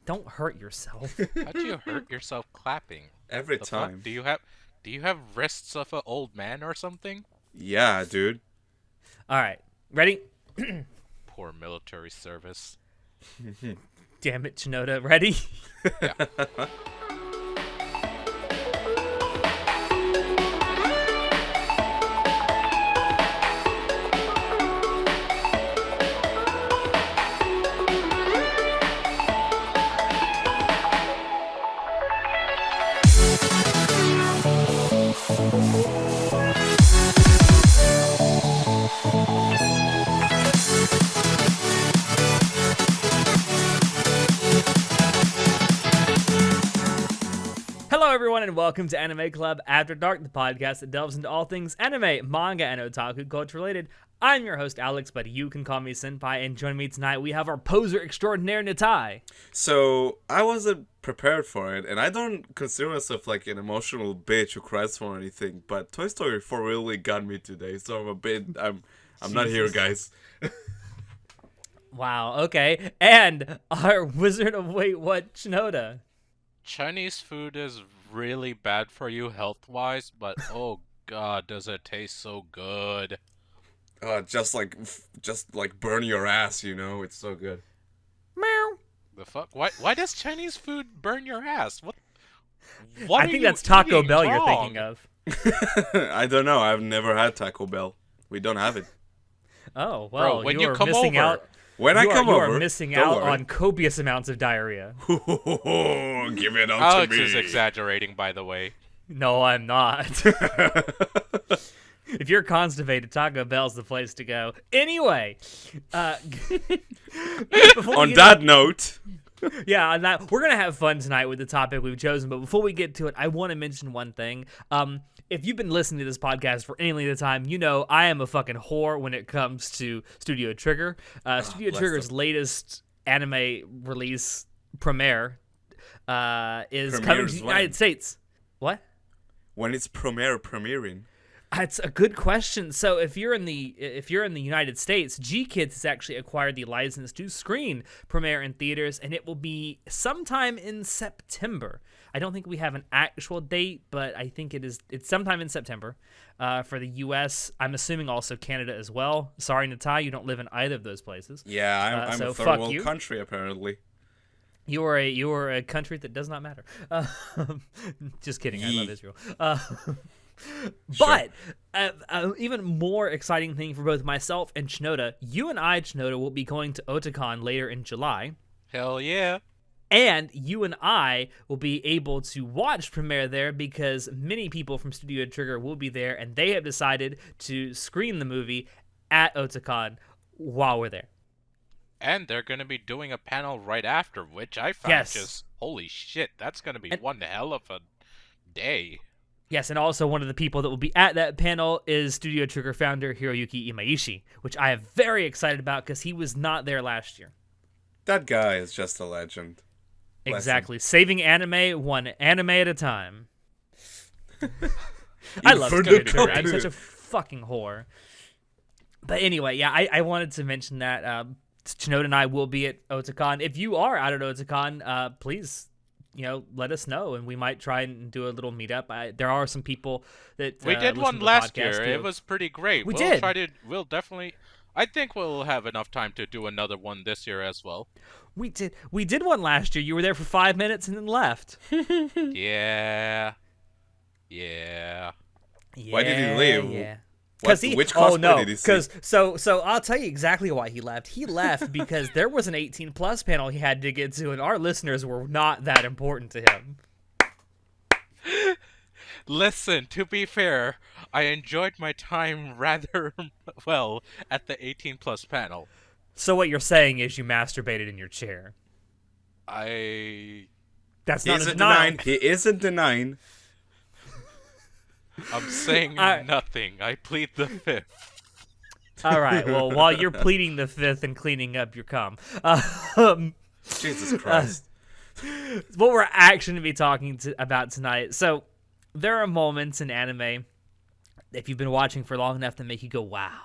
Don't hurt yourself. How'd you hurt yourself clapping? Every The fuck? time. Do you have wrists of an old man or something? Yeah, dude. All right, ready? Poor military service. Damn it, Shinoda. Ready? Yeah. Hello, everyone, and welcome to Anime Club After Dark, the podcast that delves into all things anime, manga, and otaku culture related. I'm your host, Alex, but you can call me Senpai, and join me tonight, we have our poser extraordinaire, Natai. So, I wasn't prepared for it, and I don't consider myself like an emotional bitch who cries for anything, but Toy Story 4 really got me today, so I'm not here, guys. Wow, okay. And our Wizard of Wait What, Shinoda. Chinese food is really bad for you health-wise, but oh god, does it taste so good. Just like burn your ass, it's so good. Meow. The fuck? Why does Chinese food burn your ass? What I are think you that's Taco eating, Bell you're Tom? thinking of. I don't know, I've never had Taco Bell. We don't have it. Oh, well, Bro, when you you are come missing over- out. When I come you over, are missing don't out worry. on copious amounts of diarrhea. Give it on Alex to me. is exaggerating, by the way. No, I'm not. If you're constipated, Taco Bell's the place to go. Anyway, before we On get that note, yeah, on that, we're gonna have fun tonight with the topic we've chosen. But before we get to it, I want to mention one thing. If you've been listening to this podcast for any length of time, you know I am a fucking whore when it comes to Studio Trigger. Studio bless Trigger's them. latest anime release premiere is coming to Premieres the when? United States. What? when it's premiering. It's a good question. So if you're in the United States, G-Kids has actually acquired the license to screen premiere in theaters, and it will be sometime in September. I don't think we have an actual date, but I think it's sometime in September for the U.S. I'm assuming also Canada as well. Sorry, Natai, you don't live in either of those places. Yeah, I'm so a third fuck world you. country, apparently. You are a country that does not matter. Just kidding. I love Yee. Israel. But even more exciting thing for both myself and Shinoda, you and I, Shinoda, will be going to Otakon later in July. Hell yeah. And you and I will be able to watch premiere there because many people from Studio Trigger will be there, and they have decided to screen the movie at Otakon while we're there. And they're gonna be doing a panel right after, which I found Yes. just holy shit. That's gonna be And- one hell of a day. Yes, and also one of the people that will be at that panel is Studio Trigger founder Hiroyuki Imaishi, which I am very excited about because he was not there last year. That guy is just a legend. Bless him. Exactly. Saving anime one anime at a time. I love for Studio the Trigger. I'm company. such a fucking whore. But anyway, yeah, I wanted to mention that Shinoda and I will be at Otakon. If you are out at Otakon, please, let us know, and we might try and do a little meetup. There are some people that We did listen one to the last podcast year. who- It was pretty great. We We'll did. try to. We'll definitely. I think we'll have enough time to do another one this year as well. We did one last year. You were there for 5 minutes and then left. Yeah. Yeah. Why did he leave? Yeah. What- He, which oh cosplay no, did he see? because so I'll tell you exactly why he left. He left because there was an 18 plus panel he had to get to, and our listeners were not that important to him. Listen, to be fair, I enjoyed my time rather well at the 18 plus panel. So what you're saying is you masturbated in your chair. I That's He not a isn't denial. denying. He isn't denying. I'm saying I- nothing. I plead the fifth. All right. Well, while you're pleading the fifth and cleaning up your cum, um, Jesus Christ. what we're actually going to be talking about tonight. So there are moments in anime, if you've been watching for long enough, that make you go, wow.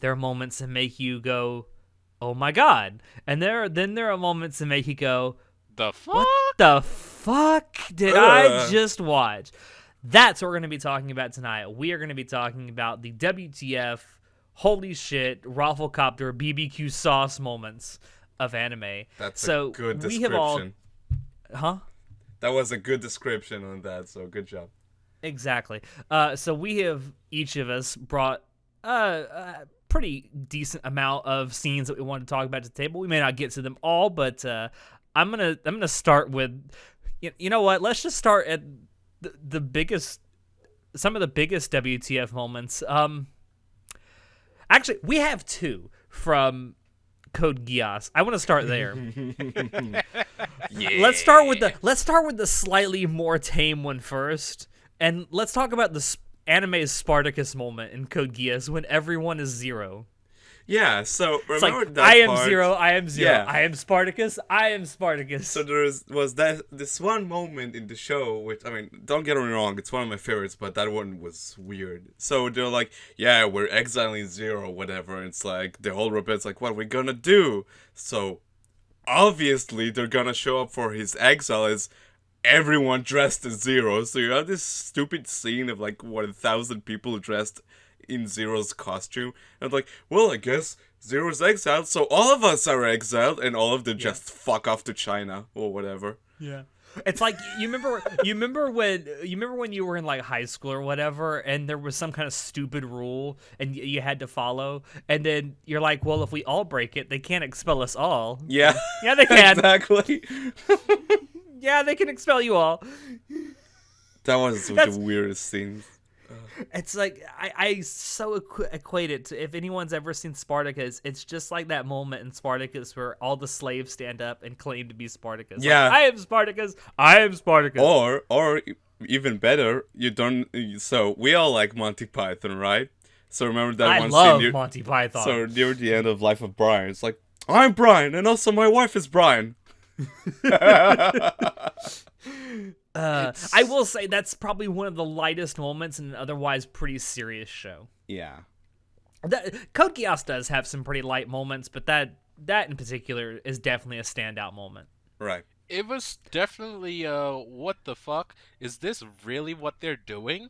There are moments that make you go, oh my God. And there are moments that make you go, The fuck? What the fuck did I just watch? That's what we're going to be talking about tonight. We are going to be talking about the WTF, holy shit, Rafflecopter BBQ sauce moments of anime. That's so a good we description. have all, huh? That was a good description on that, so good job. Exactly. So we have each of us brought a pretty decent amount of scenes that we want to talk about to the table. We may not get to them all, but I'm gonna start with, you know what? Let's just start at the biggest, some of the biggest WTF moments. Actually, we have two from Code Geass. I want to start there. Yeah. Let's start with the slightly more tame one first, and let's talk about the anime's Spartacus moment in Code Geass when everyone is zero. Yeah, so It's remember like, that I am part? zero, I am zero, Yeah. I am Spartacus, I am Spartacus. So was this one moment in the show, which, I mean, don't get me wrong, it's one of my favorites, but that one was weird. So they're like, yeah, we're exiling Zero, whatever. And it's like, the whole rebel's like, what are we gonna do? So obviously they're gonna show up for his exile as everyone dressed as Zero. So you have this stupid scene of like, 1,000 people dressed in Zero's costume. And like, well, I guess Zero's exiled, so all of us are exiled, and all of them just fuck off to China or whatever. Yeah. It's like, you remember when you were in like high school or whatever, and there was some kind of stupid rule and you had to follow, and then you're like, well, if we all break it, they can't expel us all. Yeah. Yeah, they can. Exactly. Yeah, they can expel you all. That was the weirdest scene. It's like, I so equate it to, if anyone's ever seen Spartacus, it's just like that moment in Spartacus where all the slaves stand up and claim to be Spartacus. Yeah. Like, I am Spartacus, I am Spartacus. Or even better, you don't. So we all like Monty Python, right? So remember that I one love scene. Monty Python. So near the end of Life of Brian, it's like, I'm Brian, and also my wife is Brian. I will say that's probably one of the lightest moments in an otherwise pretty serious show. Yeah. Code Geass does have some pretty light moments, but that in particular is definitely a standout moment. Right. It was definitely what the fuck? Is this really what they're doing?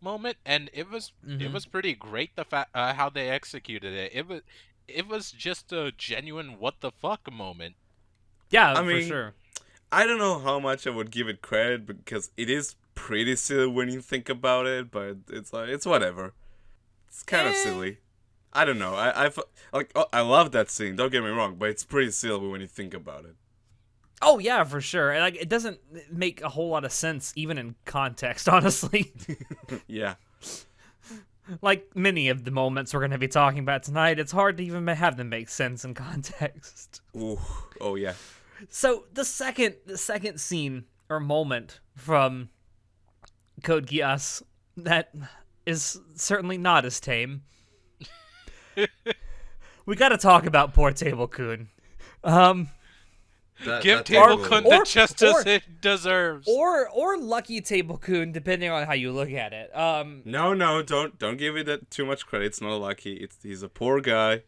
Moment, and it was pretty great how they executed it. It was just a genuine what the fuck moment. Yeah, I for mean, sure. I don't know how much I would give it credit because it is pretty silly when you think about it, but it's like, it's whatever. It's kind of silly. I don't know. I love that scene. Don't get me wrong, but it's pretty silly when you think about it. Oh yeah, for sure. And like, it doesn't make a whole lot of sense even in context, honestly. Yeah. Like many of the moments we're going to be talking about tonight, it's hard to even have them make sense in context. Ooh. Oh yeah. So the second scene or moment from Code Geass that is certainly not as tame. We got to talk about poor Table-kun. Give Table-kun the justice it deserves. Or Lucky Table-kun, depending on how you look at it. No, don't give it too much credit. It's not lucky. He's a poor guy,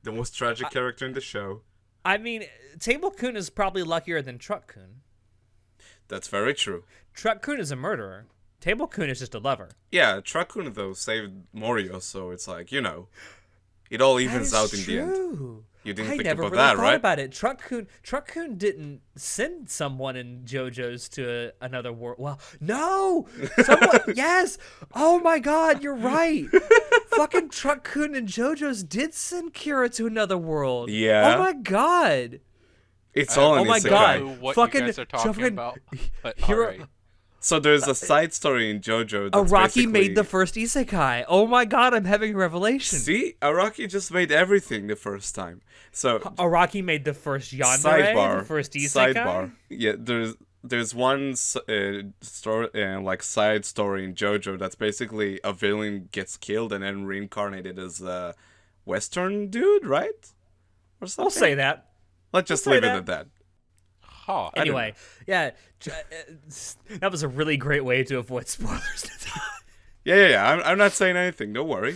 the most tragic character in the show. I mean, Table-kun is probably luckier than Truck-kun. That's very true. Truck-kun is a murderer. Table-kun is just a lover. Yeah, Truck-kun though saved Morio, so it's like, you know, it all evens out in the end. You didn't think never about really that, thought right? about it. Truck-kun didn't send someone in JoJo's to another world. Well, no, someone. Yes. Oh my God, you're right. Fucking Truck-kun and JoJo's did send Kira to another world. Yeah. Oh my God. It's all Oh an my isekai. God. What Fucking- you guys are talking fucking about. But Hero- alright. So there's a side story in JoJo that's Araki basically... made the first isekai. Oh my God, I'm having a revelation. See? Araki just made everything the first time. So, Araki made the first yandere, sidebar. the first isekai. Sidebar. Yeah, there's one story, like side story in JoJo that's basically a villain gets killed and then reincarnated as a Western dude, right? Or something. We'll say that. Let's just we'll say leave it that. at that. Huh. Anyway, yeah, that was a really great way to avoid spoilers. Yeah. I'm not saying anything. Don't worry.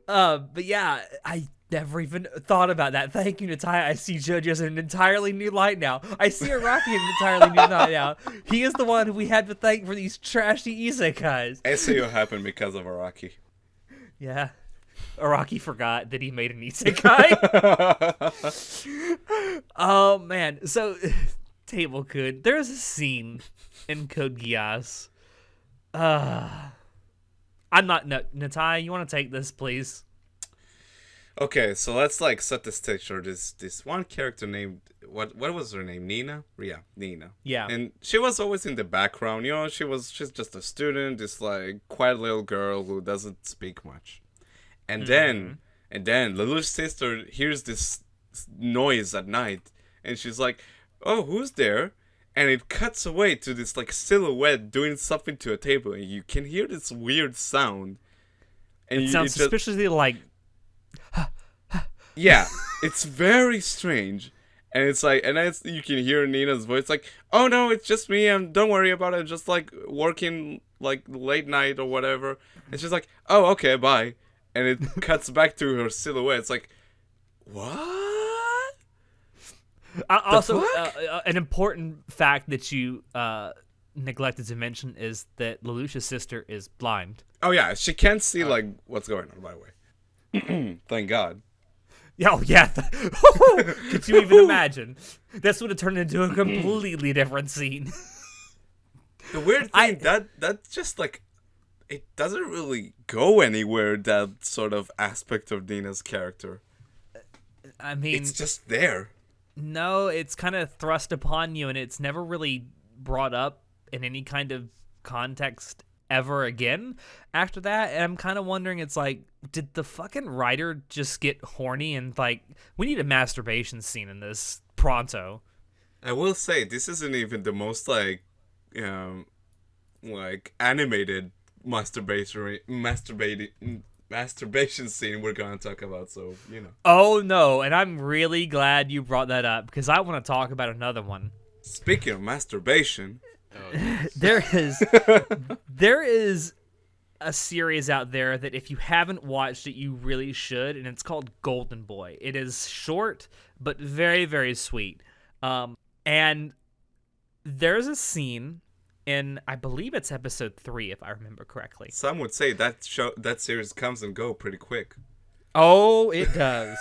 But yeah, Never even thought about that. Thank you, Natai. I see JoJo's in an entirely new light now. I see Araki in an entirely new light now. He is the one who we had to thank for these trashy isekais. SAO happened because of Araki. Yeah. Araki forgot that he made an isekai. Oh, man. So, Table Code. There's a scene in Code Geass. I'm not... No, Natai, you want to take this, please? Okay, so let's like set the stage for this one character named what was her name? Nina? Yeah, Nina. Yeah. And she was always in the background, you know, she's just a student, this like quiet little girl who doesn't speak much. And then Lelouch's sister hears this noise at night and she's like, "Oh, who's there?" And it cuts away to this like silhouette doing something to a table and you can hear this weird sound. And It sounds suspiciously like... Yeah, it's very strange, and it's like, and then you can hear Nina's voice, like, "Oh no, it's just me. Don't worry about it. Just like working like late night or whatever." And she's like, "Oh, okay, bye," and it cuts back to her silhouette. It's like, what? Also, an important fact that you neglected to mention is that Lelouch's sister is blind. Oh yeah, she can't see like what's going on. By the way, thank God. Oh, yeah. Could you even imagine? This would have turned into a completely different scene. The weird thing, that just, like, it doesn't really go anywhere, that sort of aspect of Nina's character. I mean... It's just there. No, it's kind of thrust upon you, and it's never really brought up in any kind of context ever again after that. And I'm kind of wondering, it's like, did the fucking writer just get horny and like, we need a masturbation scene in this pronto? I will say, this isn't even the most like animated masturbation scene we're gonna talk about, so you know. Oh no, and I'm really glad you brought that up because I want to talk about another one. Speaking of masturbation, there is a series out there that if you haven't watched it, you really should, and it's called Golden Boy. It is short, but very, very sweet. And there's a scene in, I believe it's episode 3, if I remember correctly. some would say that series comes and go pretty quick. Oh, it does.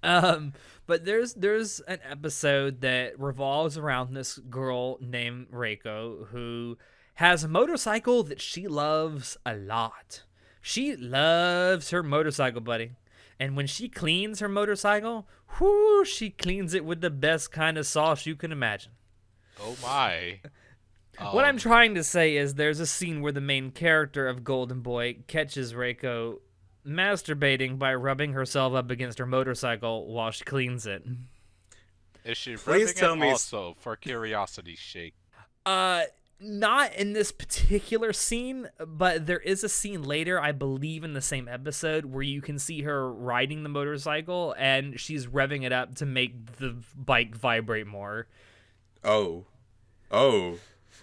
But there's an episode that revolves around this girl named Reiko who has a motorcycle that she loves a lot. She loves her motorcycle, buddy. And when she cleans her motorcycle, whoo, she cleans it with the best kind of sauce you can imagine. Oh my. What I'm trying to say is there's a scene where the main character of Golden Boy catches Reiko masturbating by rubbing herself up against her motorcycle while she cleans it. Is she Please rubbing tell it me also for curiosity's sake? Not in this particular scene, but there is a scene later, I believe in the same episode, where you can see her riding the motorcycle and she's revving it up to make the bike vibrate more. Oh.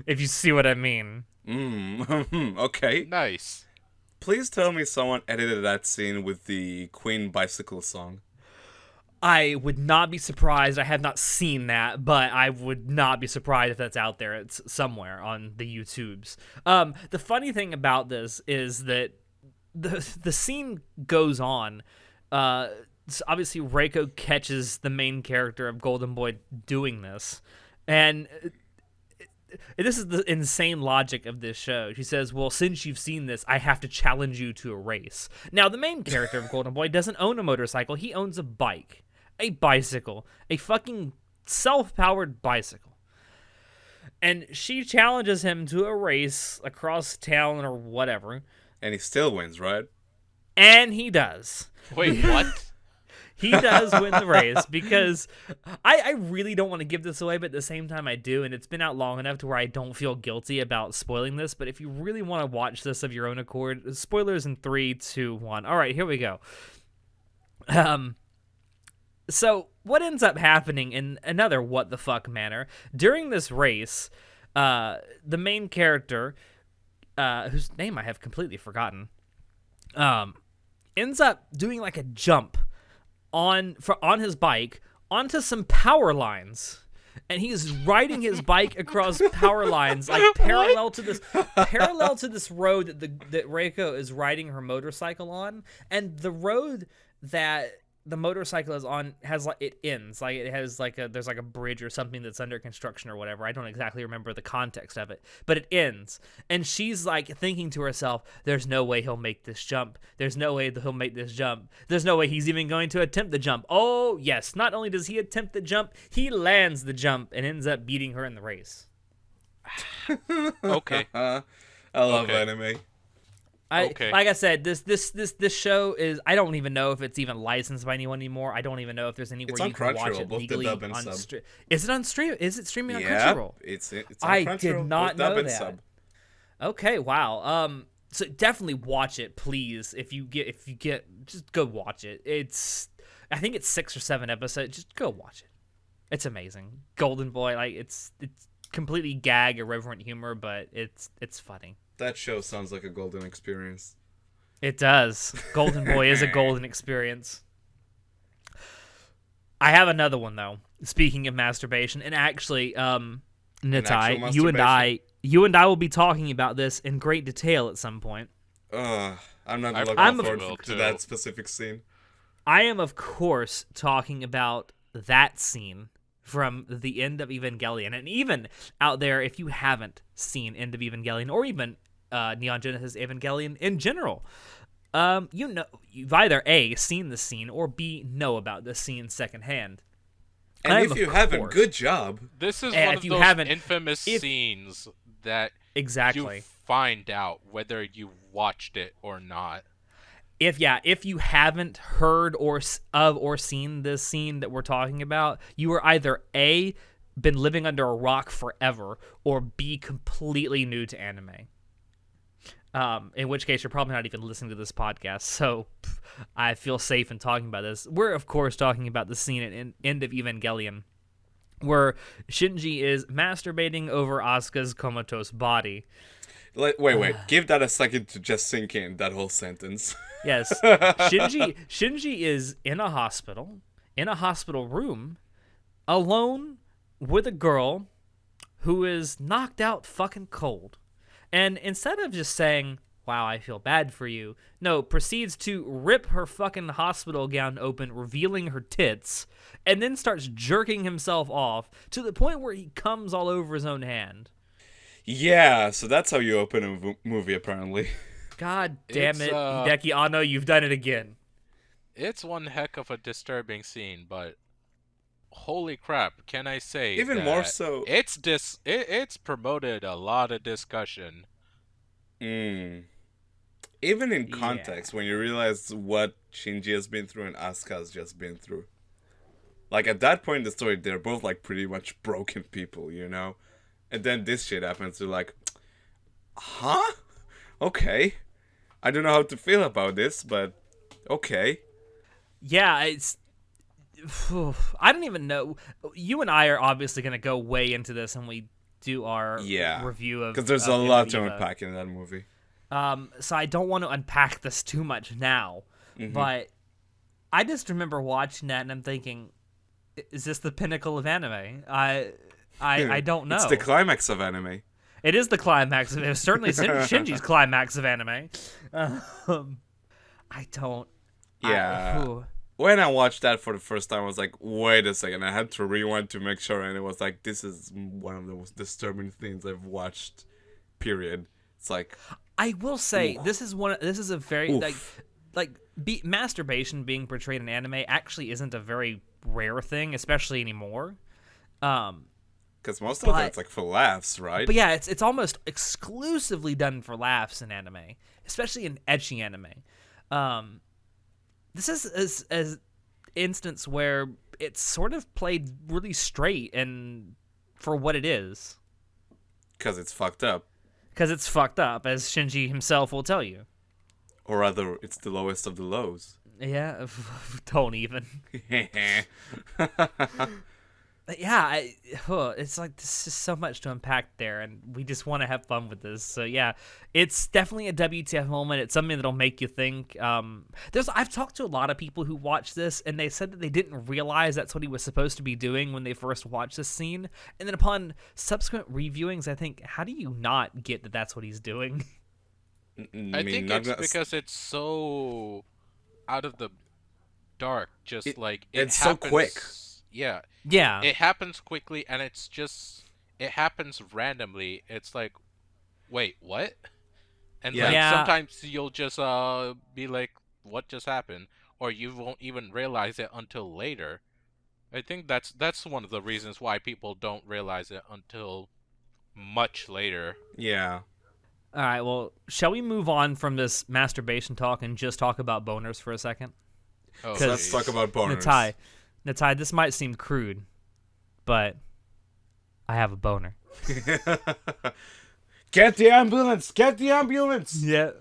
If you see what I mean. Okay. Nice. Please tell me someone edited that scene with the Queen bicycle song. I would not be surprised. I have not seen that, but I would not be surprised if that's out there. It's somewhere on the YouTubes. The funny thing about this is that the scene goes on. So obviously, Reiko catches the main character of Golden Boy doing this, and this is the insane logic of this show. She says, well, since you've seen this, I have to challenge you to a race. Now, the main character of Golden Boy doesn't own a motorcycle. He owns a bike. A bicycle. A fucking self-powered bicycle. And she challenges him to a race across town or whatever. And he still wins, right? And he does. Wait, what? He does win the race because I really don't want to give this away, but at the same time I do, and it's been out long enough to where I don't feel guilty about spoiling this, but if you really want to watch this of your own accord, spoilers in 3, 2, 1. All right, here we go. So what ends up happening in another what the fuck manner, during this race, the main character, whose name I have completely forgotten, ends up doing like a jump on his bike onto some power lines. And he's riding his bike across power lines, like parallel to this road that Reiko is riding her motorcycle on. And the road that the motorcycle is on has like it ends, like it has like there's like a bridge or something that's under construction or whatever. I don't exactly remember the context of it, but it ends. And she's like thinking to herself, "There's no way he'll make this jump. There's no way that he'll make this jump. There's no way he's even going to attempt the jump." Oh yes, not only does he attempt the jump, he lands the jump and ends up beating her in the race. Okay. I love anime. Like I said, this show is, I don't even know if it's even licensed by anyone anymore. I don't even know if there's anywhere you can watch it legally. Is it on stream? Is it streaming on Crunchyroll? It's on I Crunchyroll, did not know that. Sub. Okay, wow. So definitely watch it, please. If you get, just go watch it. I think it's 6 or 7 episodes. Just go watch it. It's amazing. Golden Boy, like it's completely gag, irreverent humor, but it's funny. That show sounds like a golden experience. It does. Golden Boy is a golden experience. I have another one though. Speaking of masturbation, and actually, Nitai, you and I will be talking about this in great detail at some point. I'm not looking forward to that specific scene. I am, of course, talking about that scene from the end of Evangelion. And even out there, if you haven't seen End of Evangelion, or even Neon Genesis Evangelion in general, you've either A, seen the scene, or B, know about the scene secondhand. And if you haven't, good job. This is one of those infamous scenes that you find out whether you watched it or not. If you haven't heard or seen this scene that we're talking about, you are either A, been living under a rock forever, or B, completely new to anime. In which case, you're probably not even listening to this podcast, so I feel safe in talking about this. We're, of course, talking about the scene at End of Evangelion, where Shinji is masturbating over Asuka's comatose body. Wait. Give that a second to just sink in, that whole sentence. Yes. Shinji is in a hospital room, alone with a girl who is knocked out fucking cold. And instead of just saying, "Wow, I feel bad for you," no, proceeds to rip her fucking hospital gown open, revealing her tits, and then starts jerking himself off to the point where he comes all over his own hand. Yeah, so that's how you open a movie, apparently. God damn it, Hideki Anno, you've done it again. It's one heck of a disturbing scene, but holy crap, can I say even that more so, it's promoted a lot of discussion. Even in context, when you realize what Shinji has been through and Asuka has just been through. Like, at that point in the story, they're both, like, pretty much broken people, you know? And then this shit happens, they're like, huh? Okay. I don't know how to feel about this, but okay. Yeah, I don't even know. You and I are obviously going to go way into this when we do our review of... because there's a lot to unpack in that movie. So I don't want to unpack this too much now, but I just remember watching that and I'm thinking, is this the pinnacle of anime? I don't know. It's the climax of anime. It is the climax of it. It's certainly Shinji's climax of anime. I don't... Yeah. When I watched that for the first time, I was like, wait a second. I had to rewind to make sure, and it was like, this is one of the most disturbing things I've watched, period. It's like... I will say, this is a very... masturbation being portrayed in anime actually isn't a very rare thing, especially anymore. Because most of it's like for laughs, right? But yeah, it's almost exclusively done for laughs in anime, especially in ecchi anime. This is an instance where it's sort of played really straight and for what it is. Because it's fucked up. Because it's fucked up, as Shinji himself will tell you. Or rather, it's the lowest of the lows. Yeah, don't even. yeah, it's like this is so much to unpack there, and we just want to have fun with this. So yeah, it's definitely a WTF moment. It's something that'll make you think. I've talked to a lot of people who watched this, and they said that they didn't realize that's what he was supposed to be doing when they first watched this scene, and then upon subsequent reviewings, I think, how do you not get that that's what he's doing? I think it's because it's so out of the dark. Just like it's happens, so quick. Yeah. Yeah. It happens quickly, and it happens randomly. It's like, wait, what? And like Yeah. sometimes you'll just be like, what just happened? Or you won't even realize it until later. I think that's one of the reasons why people don't realize it until much later. Yeah. All right, well, shall we move on from this masturbation talk and just talk about boners for a second? Oh, So let's geez. talk about boners. Natai, this might seem crude, but I have a boner. Get the ambulance! Get the ambulance! Yeah.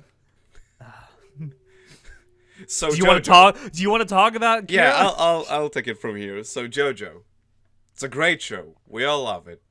So Do you want to talk? Do you want to talk about? Kira? Yeah, I'll take it from here. So JoJo, it's a great show. We all love it.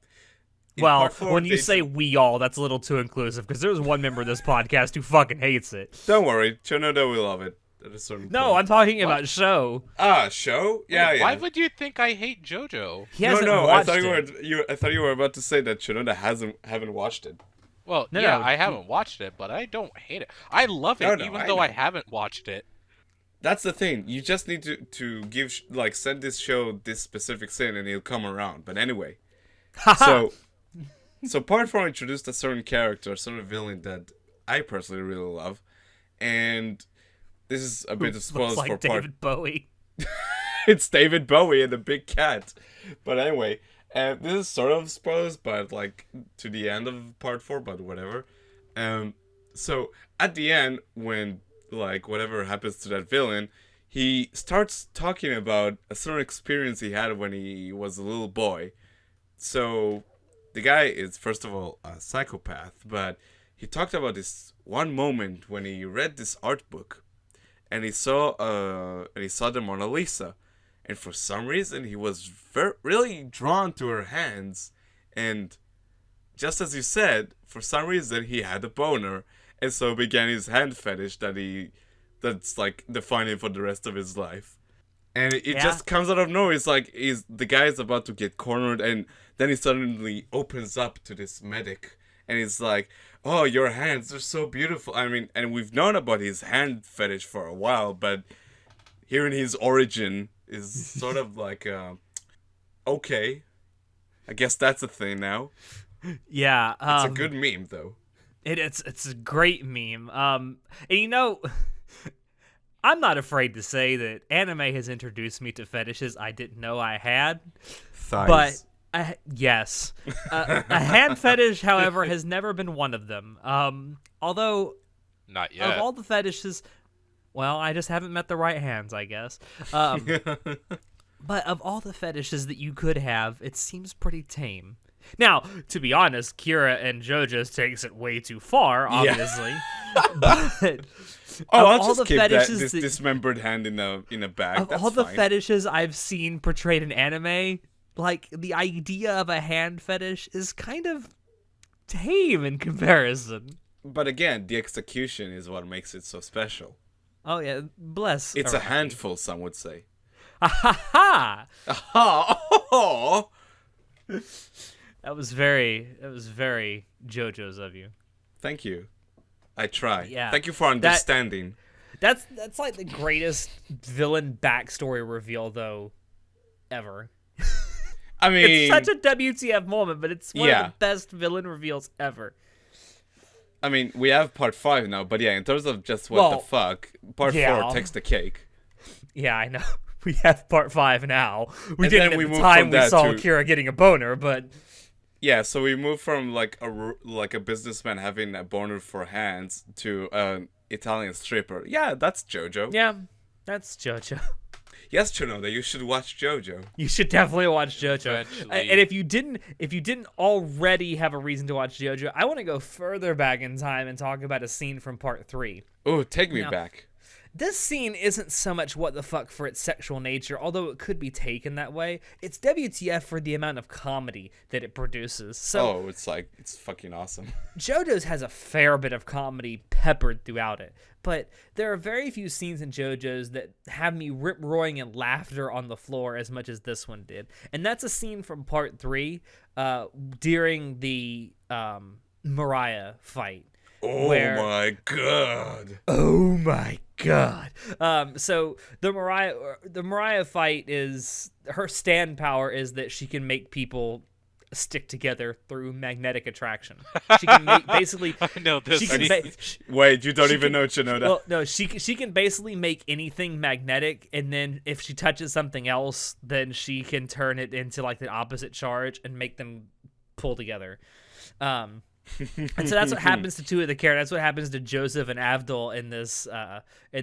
In Well, part 4, when you they say we all, that's a little too inclusive because there's one member of this podcast who fucking hates it. don't worry, Chonoda will love it at a certain No, point. I'm talking about show. Show? Yeah, Wait, yeah. Why would you think I hate JoJo? He hasn't I watched thought it. I thought you were about to say that Chonoda haven't watched it. Well, No, yeah, no, I haven't watched it, but I don't hate it. I love it, No, even I though know. I haven't watched it. That's the thing. You just need to give send this show this specific scene and he'll come around. But anyway, so part 4 introduced a certain character, a certain villain that I personally really love, and this is a bit of spoilers Looks like for part. David Bowie. It's David Bowie and the big cat. But anyway, this is sort of spoilers, but like to the end of part 4, but whatever. So at the end, when like whatever happens to that villain, he starts talking about a certain experience he had when he was a little boy. So the guy is first of all a psychopath, but he talked about this one moment when he read this art book, and he saw the Mona Lisa, and for some reason he was really drawn to her hands, and just as you said, for some reason he had a boner, and so began his hand fetish that's like defining for the rest of his life. And it just comes out of nowhere. It's like the guy is about to get cornered, and then he suddenly opens up to this medic, and he's like, "Oh, your hands are so beautiful." I mean, and we've known about his hand fetish for a while, but hearing his origin is sort of like, okay, I guess that's a thing now. Yeah, It's a good meme, though. It's a great meme. And you know, I'm not afraid to say that anime has introduced me to fetishes I didn't know I had. Thighs. But yes, a hand fetish, however, has never been one of them. Although Not yet. of all the fetishes, well, I just haven't met the right hands, I guess. But of all the fetishes that you could have, it seems pretty tame. Now, to be honest, Kira and JoJo's takes it way too far, obviously. But I'll all just the keep fetishes this dismembered hand in a bag. of That's all the fine. fetishes I've seen portrayed in anime, like the idea of a hand fetish is kind of tame in comparison. But again, the execution is what makes it so special. Oh yeah, bless. It's a Araki. handful, some would say. Ha ha! Oh, That was very JoJo's of you. thank you. I try. Yeah. Thank you for understanding. That's like the greatest villain backstory reveal though ever. I mean, It's such a WTF moment, but it's one of the best villain reveals ever. I mean, we have part 5 now, but yeah, in terms of just what the fuck, part 4 takes the cake. Yeah, I know. We have part 5 now. We And didn't then at we the moved time from we that saw to- Kira getting a boner, but Yeah, so we moved from like a businessman having a boner for hands to an Italian stripper. Yeah, that's JoJo. yeah, that's JoJo. Yes, Chonoda, you should watch JoJo. You should definitely watch JoJo. Eventually. And if you didn't already have a reason to watch JoJo, I want to go further back in time and talk about a scene from part 3. Oh, take me Now- back. This scene isn't so much what the fuck for its sexual nature, although it could be taken that way. It's WTF for the amount of comedy that it produces. So it's fucking awesome. JoJo's has a fair bit of comedy peppered throughout it, but there are very few scenes in JoJo's that have me rip-roaring in laughter on the floor as much as this one did. And that's a scene from part 3 during the Mariah fight. Oh my god. Oh my god. So the Mariah fight is her stand power is that she can make people stick together through magnetic attraction. She can make basically I know this. Wait, you don't even know Shinoda. Well, no, she can basically make anything magnetic, and then if she touches something else, then she can turn it into like the opposite charge and make them pull together. And so that's what happens to two of the characters. That's what happens to Joseph and Avdol in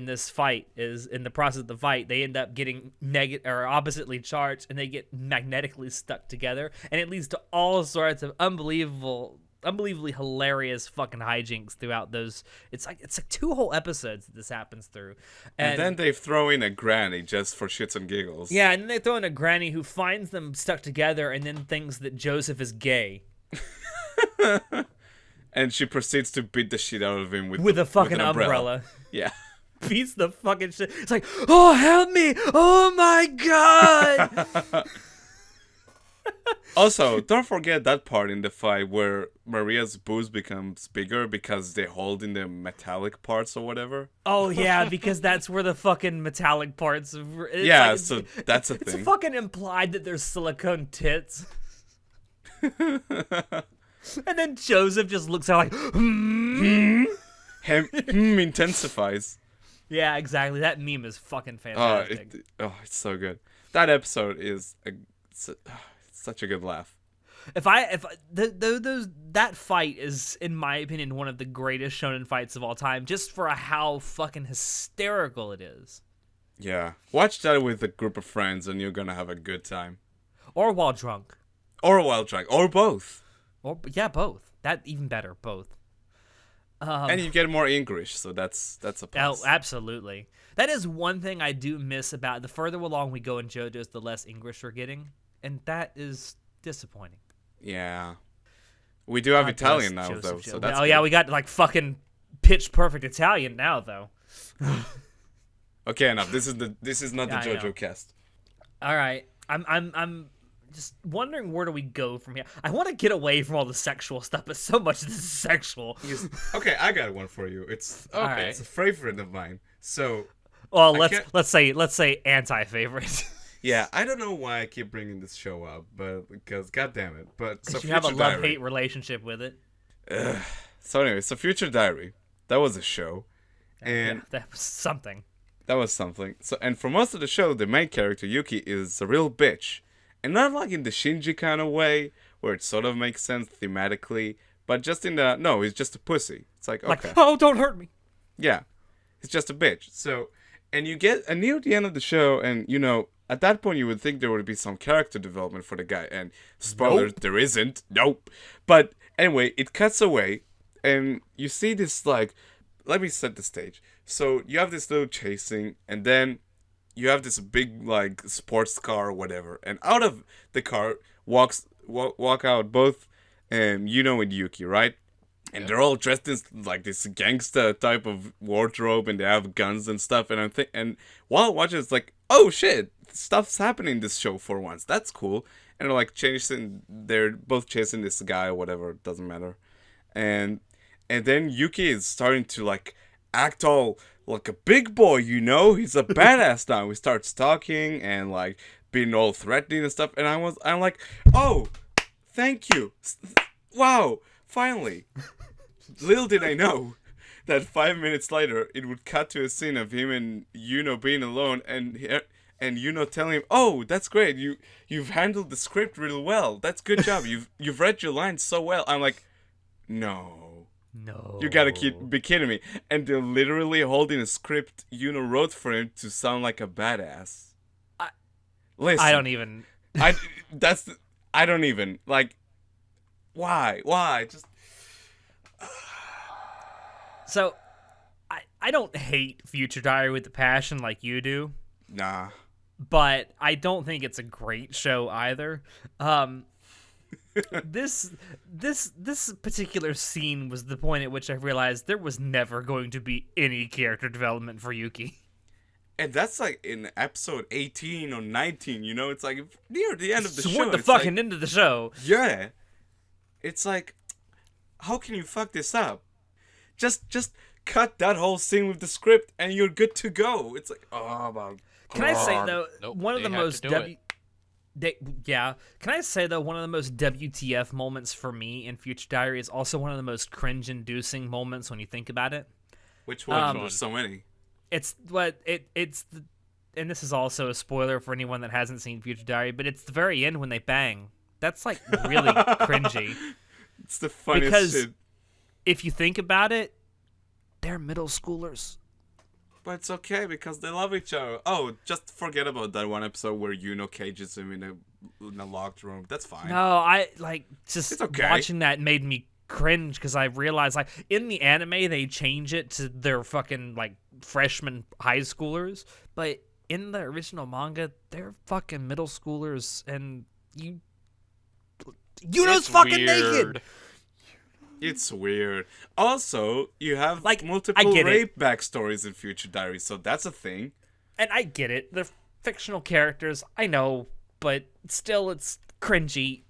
this fight. Is in the process of the fight, they end up getting oppositely charged, and they get magnetically stuck together, and it leads to all sorts of unbelievably hilarious fucking hijinks throughout those. It's like 2 whole episodes that this happens through, and then they throw in a granny just for shits and giggles. Yeah, and then they throw in a granny who finds them stuck together, and then thinks that Joseph is gay. And she proceeds to beat the shit out of him with a fucking an umbrella. Yeah. Beats the fucking shit. It's like, oh, help me. Oh, my God. Also, don't forget that part in the fight where Maria's boobs becomes bigger because they hold in the metallic parts or whatever. Oh, yeah, because that's where the fucking metallic parts... So that's a thing. It's fucking implied that there's silicone tits. And then Joseph just looks out like, intensifies. Yeah, exactly. That meme is fucking fantastic. It's so good. That episode is such a good laugh. That fight is, in my opinion, one of the greatest shonen fights of all time, just for how fucking hysterical it is. Yeah, watch that with a group of friends, and you're gonna have a good time. Or while drunk. Or while drunk, or both. Or yeah, both. That even better, both. And you get more English, so that's a plus. Oh, absolutely. That is one thing I do miss about the further along we go in JoJo's, the less English we're getting, and that is disappointing. Yeah, we do have Italian now, though. So that's yeah, we got like fucking pitch perfect Italian now, though. Okay, enough. This is not the JoJo cast. All right, I'm just wondering, where do we go from here? I want to get away from all the sexual stuff, but so much of this is sexual. Okay, I got one for you. It's okay. Right. It's a favorite of mine. So, well, let's say anti-favorite. Yeah, I don't know why I keep bringing this show up, but because goddamn it. But so you have a love-hate relationship with it. So anyway, so Future Diary, that was a show, and that was something. That was something. So, and for most of the show, the main character Yuki is a real bitch. And not like in the Shinji kind of way, where it sort of makes sense thematically, but just in the, no, he's just a pussy. It's like, okay. Oh, don't hurt me. Yeah. He's just a bitch. So, and near the end of the show, and, at that point you would think there would be some character development for the guy, and spoilers, nope. There isn't. Nope. But anyway, it cuts away, and you see this, like, let me set the stage. So, you have this little chasing, and then you have this big, like, sports car or whatever. And out of the car walk out both and Yuki, right? And they're all dressed in, like, this gangsta type of wardrobe. And they have guns and stuff. And while watching, it's like, oh, shit. Stuff's happening in this show for once. That's cool. And they're, like, they're both chasing this guy or whatever. It doesn't matter. And then Yuki is starting to, like, act all... like a big boy, he's a badass now. He starts talking and like being all threatening and stuff. And I'm like, oh, thank you. Wow, finally. Little did I know that 5 minutes later it would cut to a scene of him and being alone and telling him, oh, that's great. You've handled the script really well. That's good job. You've read your lines so well. I'm like, no. You gotta be kidding me. And they're literally holding a script wrote for him to sound like a badass. Listen. I don't even... I don't even. Like, why? Just... So, I don't hate Future Diary with the passion like you do, Nah. but I don't think it's a great show either. This particular scene was the point at which I realized there was never going to be any character development for Yuki. And that's like in episode 18 or 19, you know? It's like near the end of the show. Toward the it's fucking like, end of the show. yeah. It's like, how can you fuck this up? Just cut that whole scene with the script and you're good to go. It's like, oh my Can I say God. though, Nope, one of they the had to most do W. it. Yeah. Can I say though, one of the most WTF moments for me in Future Diary is also one of the most cringe-inducing moments when you think about it. Which one? Um, There's so many. It's what it's the, and this is also a spoiler for anyone that hasn't seen Future Diary, but it's the very end when they bang. That's like really cringy. It's the funniest Because shit. if you think about it, they're middle schoolers. But it's okay because they love each other. Oh, just forget about that one episode where Yuno cages him in a locked room. That's fine. No, I like just It's okay. watching that made me cringe because I realized like in the anime they change it to their fucking like freshman high schoolers, but in the original manga they're fucking middle schoolers, and Yuno's It's fucking weird. naked. It's weird. Also, you have Like, I multiple get it. rape backstories in Future Diary, so that's a thing. And I get it, they're fictional characters, I know, but still it's cringy.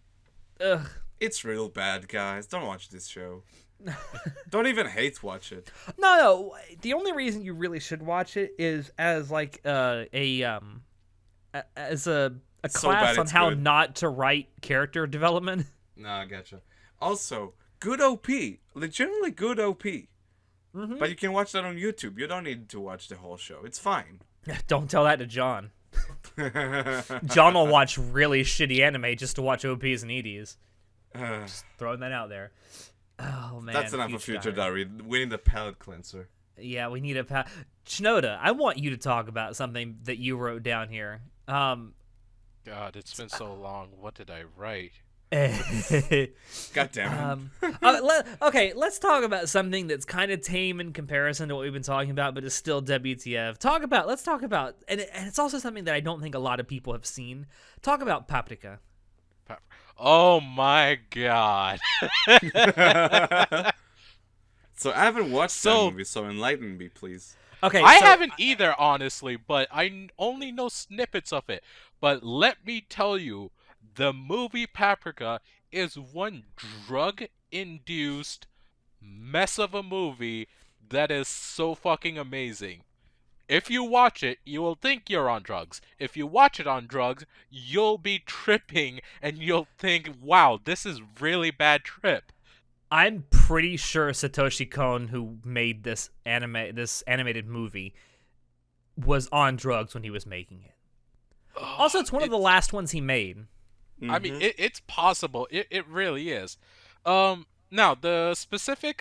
Ugh. It's real bad, guys. Don't watch this show. Don't even hate watch it. No. The only reason you really should watch it is as like as a So bad class on it's how good. not to write character development. Nah, I gotcha. Also, good OP. Legitimately good OP. Mm-hmm. But you can watch that on YouTube. You don't need to watch the whole show. It's fine. Don't tell that to John. John will watch really shitty anime just to watch OPs and EDs. Just throwing that out there. Oh man, That's enough of Future Diary. We need a palate cleanser. Yeah, we need a Shinoda, I want you to talk about something that you wrote down here. God, it's been so long. What did I write? God damn it. Okay, let's talk about something that's kind of tame in comparison to what we've been talking about, but is still WTF. Let's talk about, and it's also something that I don't think a lot of people have seen. Talk about Paprika. Oh my God. So I haven't watched So- that movie, so enlighten me, please. Okay, I so- haven't either, honestly, but I only know snippets of it. But let me tell you, the movie Paprika is one drug-induced mess of a movie that is so fucking amazing. If you watch it, you will think you're on drugs. If you watch it on drugs, you'll be tripping and you'll think, wow, this is really bad trip. I'm pretty sure Satoshi Kon, who made this animated movie, was on drugs when he was making it. Also, it's one of the last ones he made. I mean, it's possible. It really is. Now, the specific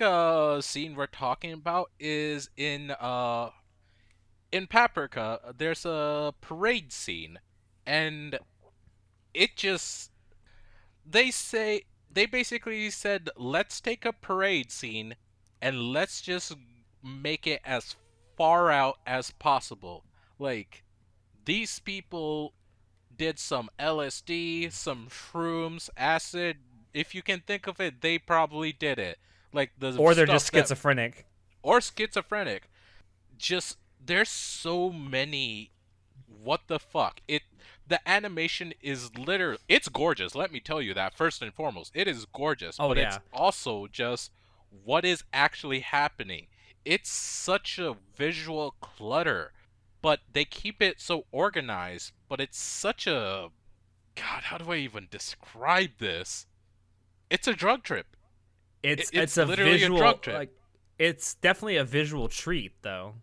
scene we're talking about is in Paprika. There's a parade scene, and it just they basically said, let's take a parade scene and let's just make it as far out as possible. Like, these people did some LSD, some shrooms, acid. If you can think of it, they probably did it. Like the Or they're stuff just that- schizophrenic. or schizophrenic. Just there's so many. What the fuck? The animation is literally, it's gorgeous. Let me tell you that first and foremost, it is gorgeous. Oh, but yeah. it's also just what is actually happening. It's such a visual clutter, but they keep it so organized. But it's such a, God, how do I even describe this? It's a drug trip. It's a literally a visual drug trip. like it's definitely a visual treat though.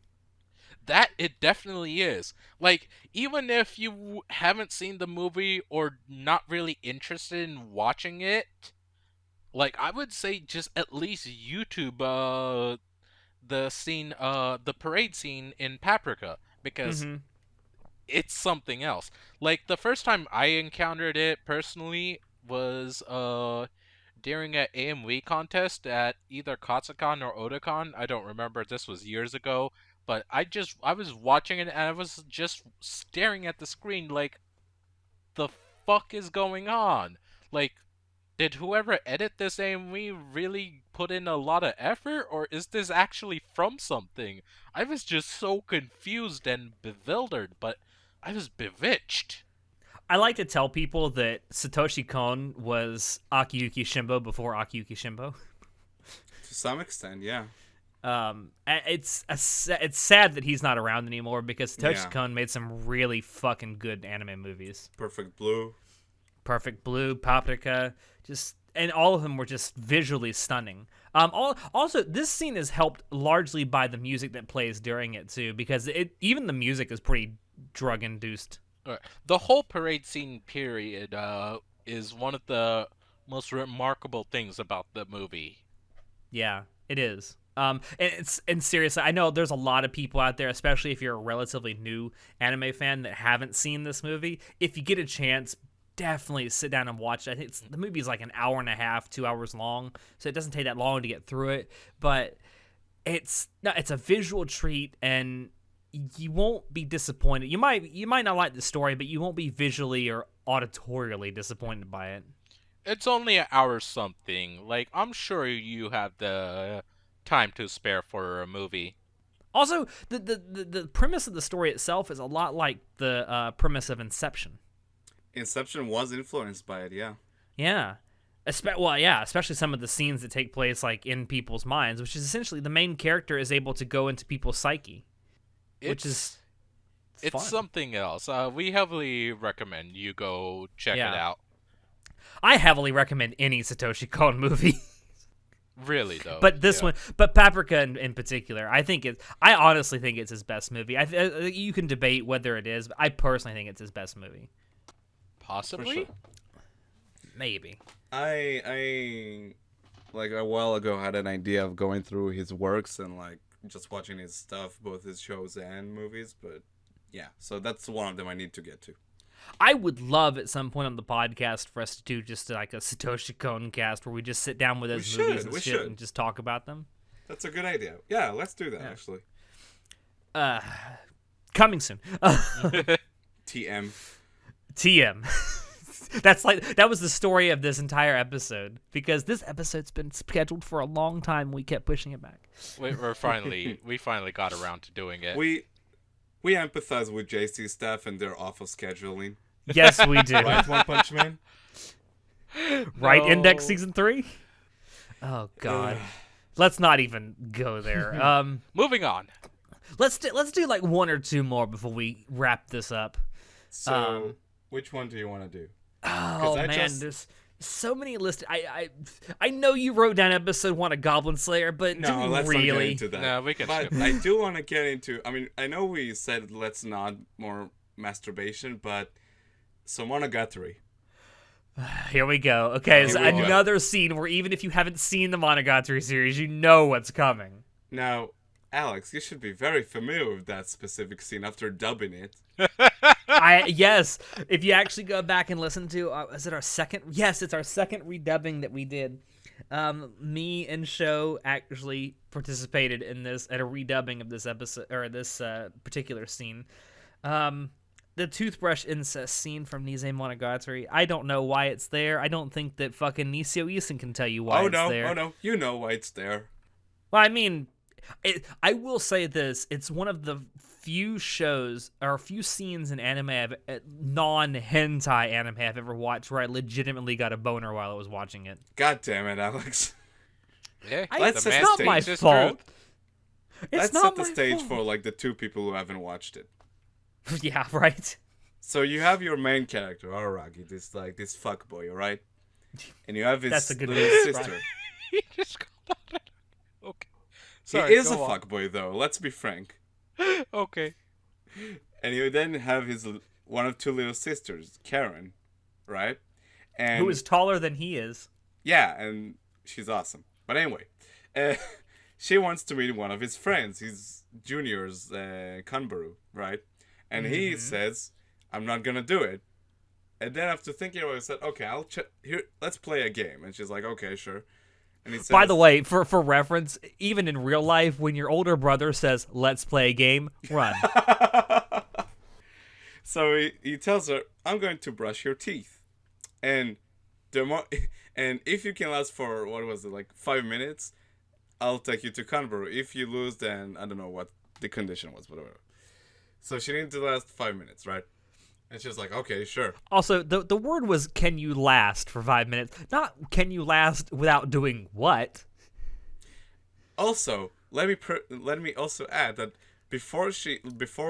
That it definitely is. Like, even if you haven't seen the movie or not really interested in watching it, like, I would say just at least YouTube the parade scene in Paprika, because Mhm. it's something else. Like, the first time I encountered it personally was during an AMV contest at either Katsucon or Otakon. I don't remember. This was years ago. But I was watching it and I was just staring at the screen like, the fuck is going on? Like, did whoever edit this AMV really put in a lot of effort, or is this actually from something? I was just so confused and bewildered, but I was bewitched. I like to tell people that Satoshi Kon was Akiyuki Shimbo before Akiyuki Shimbo. To some extent, yeah. It's sad that he's not around anymore because Satoshi Yeah. Kon made some really fucking good anime movies. Perfect Blue. Perfect Blue, Paprika, and all of them were just visually stunning. Also, this scene is helped largely by the music that plays during it too, because even the music is pretty drug induced. The whole parade scene period is one of the most remarkable things about the movie. Yeah, it is. And seriously, I know there's a lot of people out there, especially if you're a relatively new anime fan that haven't seen this movie. If you get a chance, definitely sit down and watch it. I think the movie's like an hour and a half, 2 hours long, so it doesn't take that long to get through it. But it's a visual treat, and you won't be disappointed. You might not like the story, but you won't be visually or auditorially disappointed by it. It's only an hour something. Like, I'm sure you have the time to spare for a movie. Also, the premise of the story itself is a lot like the premise of Inception. Inception was influenced by it, yeah. Yeah. Especially some of the scenes that take place like in people's minds, which is essentially the main character is able to go into people's psyche, which is it's fun. something else. We heavily recommend you go check it out. I heavily recommend any Satoshi Kon movie. Really though. But this one, but Paprika in particular, I honestly think it's his best movie. You can debate whether it is, but I personally think it's his best movie. Possibly. Sure. Maybe. I like a while ago had an idea of going through his works and like just watching his stuff, both his shows and movies, but yeah, so that's one of them I need to get to. I would love at some point on the podcast for us to do just like a Satoshi Kon cast where we just sit down with those movies and shit and just talk about them. That's a good idea. Yeah, let's do that actually. Coming soon. TM. That was the story of this entire episode, because this episode's been scheduled for a long time. We kept pushing it back. we finally got around to doing it. We empathize with JC staff and their awful scheduling. Yes, we do. Right, One Punch Man? Right, No. Index Season 3? Oh, God. Let's not even go there. Moving on. Let's do like one or two more before we wrap this up. So, which one do you want to do? Oh, man, there's so many listed. I know you wrote down episode 1 of Goblin Slayer, but do we let's really? not get into that. No, we can But skip. I do want to get into. I mean, I know we said let's not more masturbation, but so Monogatari. Here we go. Okay, so Here we go. another scene where even if you haven't seen the Monogatari series, you know what's coming. Now, Alex, you should be very familiar with that specific scene after dubbing it. Yes, if you actually go back and listen to, is it our second? Yes, it's our second redubbing that we did. Me and Sho actually participated in this at a redubbing of this episode or this particular scene. The toothbrush incest scene from Nisei Monogatari. I don't know why it's there. I don't think that fucking Nisio Isin can tell you why it's there. Oh no, you know why it's there. Well, I mean, I will say this: it's one of the few shows or few scenes in anime, non-hentai anime I've ever watched where I legitimately got a boner while I was watching it. God damn it, Alex. Yeah, It's the man not my states his fault. truth. It's Let's not set the my stage fault. for like the two people who haven't watched it. Yeah, right. So you have your main character, Araragi, this fuckboy, alright? And you have his That's a good little way to sister. He just called out. Okay. He Sorry, is a go on. fuckboy though, let's be frank. Okay. And you then have his one of two little sisters, Karen, right? And Who is taller than he is? yeah, and she's awesome. But anyway, she wants to meet one of his friends, his juniors, Kanbaru, right? And he says, I'm not gonna do it. And then after thinking about it, I said, okay, here, let's play a game. And she's like, okay, sure. And he says, By the way, for reference, even in real life, when your older brother says, "Let's play a game," run. So he tells her, I'm going to brush your teeth. And and if you can last for, what was it, like 5 minutes, I'll take you to Canberra. If you lose, then I don't know what the condition was, whatever. So she needed to last 5 minutes, right? And she's like, okay, sure. Also, the word was "can you last" for 5 minutes, not "can you last without doing what." Also, let me also add that before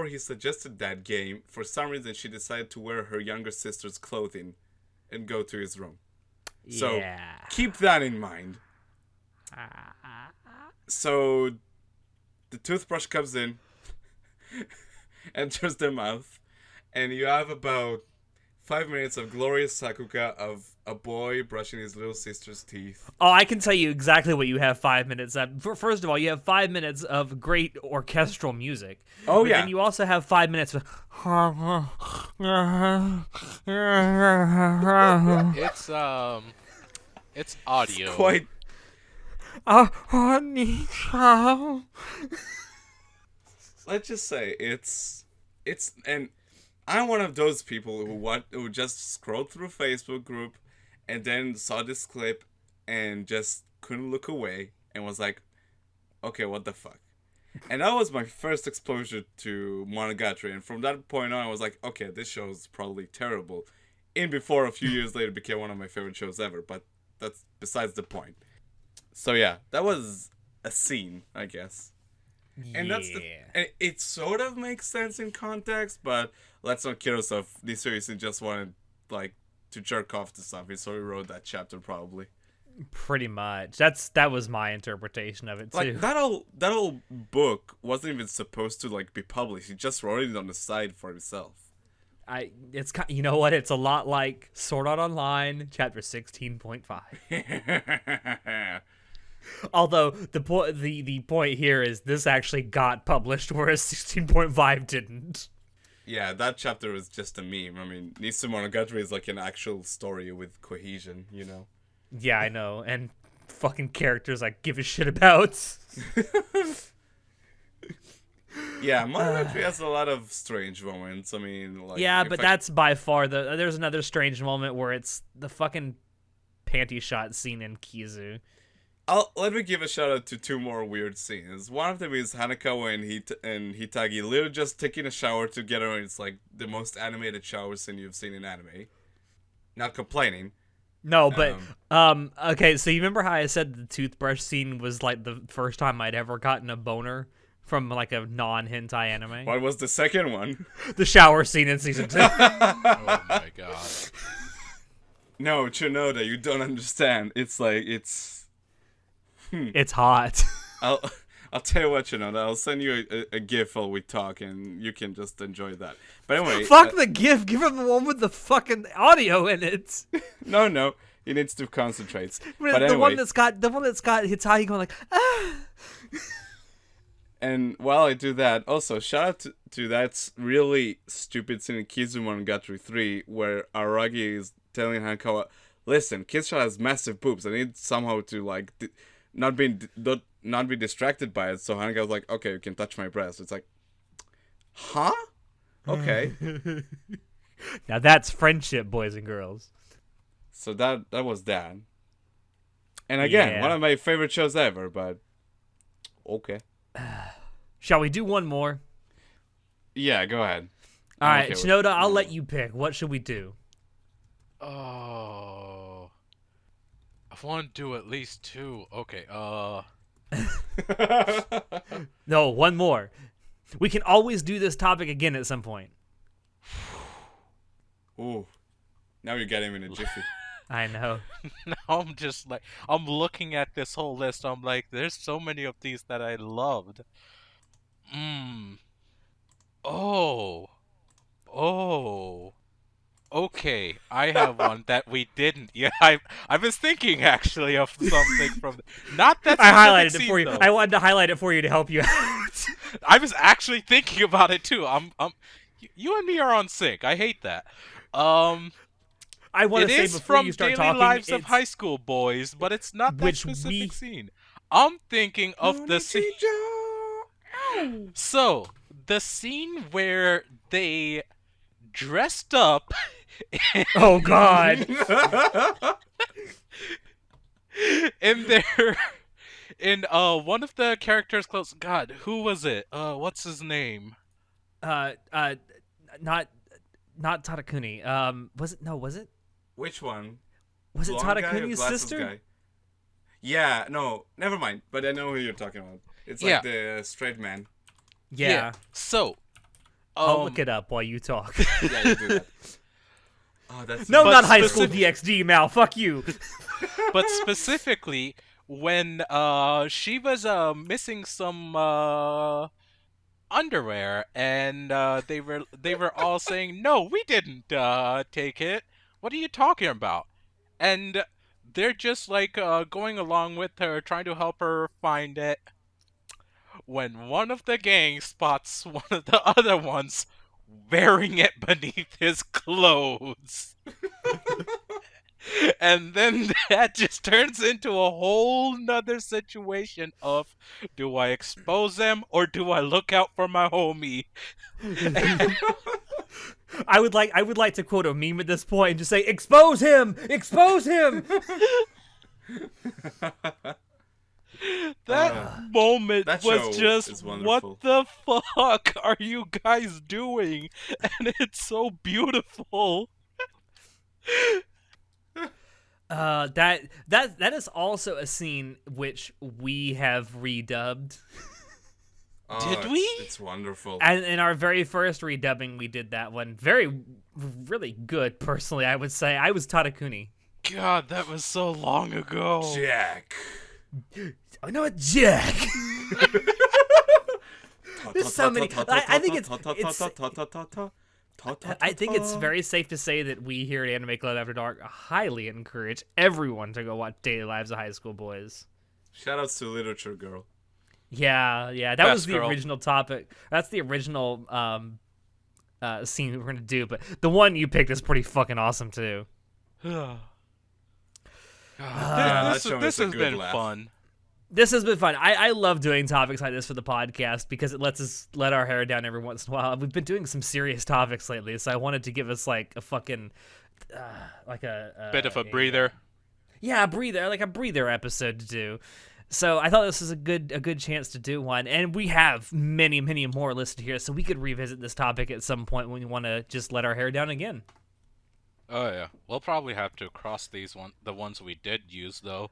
he suggested that game, for some reason she decided to wear her younger sister's clothing and go to his room. So Yeah. keep that in mind. So the toothbrush comes in, enters the mouth, and you have about 5 minutes of glorious Sakuga of a boy brushing his little sister's teeth. Oh, I can tell you exactly what you have 5 minutes of. First of all, you have 5 minutes of great orchestral music. Oh, But yeah. then you also have 5 minutes of... It's audio. Quite. Let's just say it's and I'm one of those people who just scrolled through a Facebook group and then saw this clip and just couldn't look away and was like, okay, what the fuck? And that was my first exposure to Monogatari, and from that point on I was like, okay, this show is probably terrible. And before a few years later became one of my favorite shows ever, but that's besides the point. So yeah, that was a scene, I guess. And and it sort of makes sense in context, but let's not kid ourselves. This series just wanted like to jerk off to stuff. So he wrote that chapter probably. Pretty much. That was my interpretation of it too. Like that whole book wasn't even supposed to like be published. He just wrote it on the side for himself. You know what? It's a lot like Sword Art Online, chapter 16.5. Although the point here is this actually got published, whereas 16.5 didn't. Yeah, that chapter was just a meme. I mean, Nisu Monogatari is like an actual story with cohesion, you know? Yeah, I know, and fucking characters I give a shit about. Yeah, Monogatari has a lot of strange moments. I mean, like... Yeah, but that's by far there's another strange moment where it's the fucking panty shot scene in Kizu. Let me give a shout out to two more weird scenes. One of them is Hanakawa and Hitagi literally just taking a shower together, and it's like the most animated shower scene you've seen in anime. Not complaining. No, but okay, so you remember how I said the toothbrush scene was like the first time I'd ever gotten a boner from like a non-hentai anime? What was the second one? The shower scene in season 2. Oh my god. No, Chinoda, you don't understand. It's like it's hot. I'll tell you what, Chinoda, I'll send you a GIF while we talk, and you can just enjoy that. But anyway, fuck the GIF. Give him the one with the fucking audio in it. No, he needs to concentrate. But the anyway, one that's got Hitagi going like ah. And while I do that, also shout out to that really stupid scene in Kizu Monogatari 3 where Aragi is telling Hankawa, listen, Kizusha has massive boobs. I need somehow to like not be distracted by it. So Hankawa's like, okay, you can touch my breast. It's like, huh? Okay. Now that's friendship, boys and girls. So that was that. And again, Yeah. one of my favorite shows ever, but okay. Shall we do one more? Yeah, go ahead. All I'm right, okay with Shinoda, it. I'll let you pick. What should we do? Oh. I want to do at least two. Okay, No, one more. We can always do this topic again at some point. Ooh. Now you're getting him in a jiffy. I know. now I'm just like, I'm looking at this whole list. I'm like, there's so many of these that I loved. Oh. Okay, I have one that we didn't. Yeah, I was thinking actually of something from not that. I specific highlighted it scene, for you. though. I wanted to highlight it for you to help you out. I was actually thinking about it too. You and me are on sync. I hate that. I want It to say is before from you start Daily talking, Lives of it's- High School Boys, but it's not that Which specific we- scene. I'm thinking of the scene. So, the scene where they dressed up Oh God. in their in one of the characters' clothes. God, who was it? What's his name? Not Tadakuni. Was it? No, was it? Which one? Was it Blonde guy or Tadakuni's glasses sister? guy? Yeah, no, never mind. But I know who you're talking about. It's like the straight man. Yeah. So, I'll look it up while you talk. Yeah, you do that. Oh, that's No, But not High School specific- DxD, Mal. Fuck you. but specifically when she was missing some underwear, and they were all saying, "No, we didn't take it. What are you talking about?" And they're just like going along with her, trying to help her find it. When one of the gang spots one of the other ones wearing it beneath his clothes. And then that just turns into a whole nother situation of, do I expose them or do I look out for my homie? I would like to quote a meme at this point and just say, "Expose him! Expose him!" That moment that was show just, is wonderful. what the fuck are you guys doing? And it's so beautiful. That is also a scene which we have redubbed. Oh, Did it's- we? It's wonderful. And in our very first redubbing, we did that one. Really good, personally, I would say. I was Tadakuni. God, that was so long ago. Jack. I know it, Jack. There's so many. I think it's very safe to say that we here at Anime Club After Dark highly encourage everyone to go watch Daily Lives of High School Boys. Shoutouts to Literature Girl. Yeah, that Best was the girl. original topic. That's the original scene we were gonna do, but the one you picked is pretty fucking awesome too. God, that this show this is a has good been laugh. fun. This has been fun. I love doing topics like this for the podcast because it lets us let our hair down every once in a while. We've been doing some serious topics lately, so I wanted to give us like a fucking like a Bit of a breather. Yeah, a breather episode to do. So I thought this was a good chance to do one, and we have many more listed here, so we could revisit this topic at some point when we want to just let our hair down again. Oh yeah, we'll probably have to cross the ones we did use though.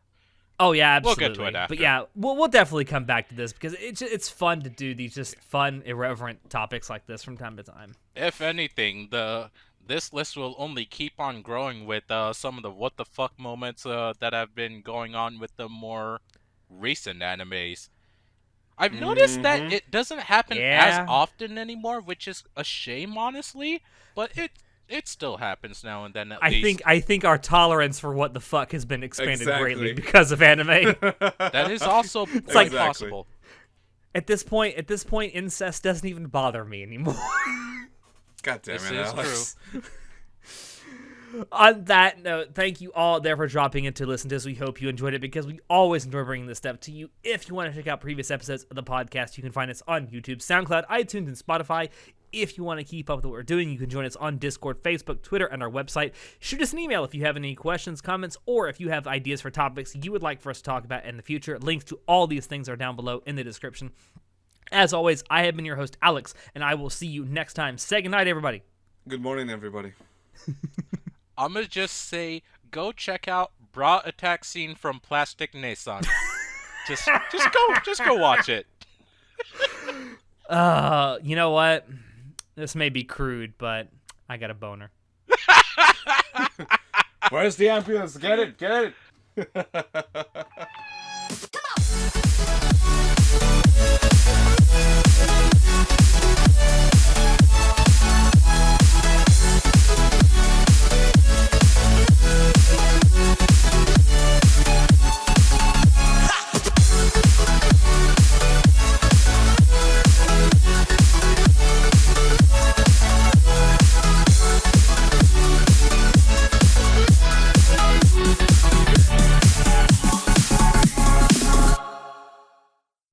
Oh yeah, We'll absolutely. get to it after. But yeah, we'll definitely come back to this because it's fun to do these just fun, irreverent topics like this from time to time. If anything, this list will only keep on growing with some of the what the fuck moments that have been going on with the more recent animes. I've noticed that it doesn't happen Yeah. as often anymore, which is a shame, honestly. But it still happens now and then. At least I think our tolerance for what the fuck has been expanded Exactly. greatly because of anime. that is also like- quite Exactly. possible. At this point, incest doesn't even bother me anymore. God damn This it, is Alex. On that note, thank you all there for dropping in to listen to us. We hope you enjoyed it because we always enjoy bringing this stuff to you. If you want to check out previous episodes of the podcast, you can find us on YouTube, SoundCloud, iTunes, and Spotify. If you want to keep up with what we're doing, you can join us on Discord, Facebook, Twitter, and our website. Shoot us an email if you have any questions, comments, or if you have ideas for topics you would like for us to talk about in the future. Links to all these things are down below in the description. As always, I have been your host, Alex, and I will see you next time. Say goodnight, everybody. Good morning, everybody. I'm gonna just say, go check out Bra Attack Scene from Plastic Nissan. just go watch it. You know what? This may be crude, but I got a boner. Where's the ambulance? Get it!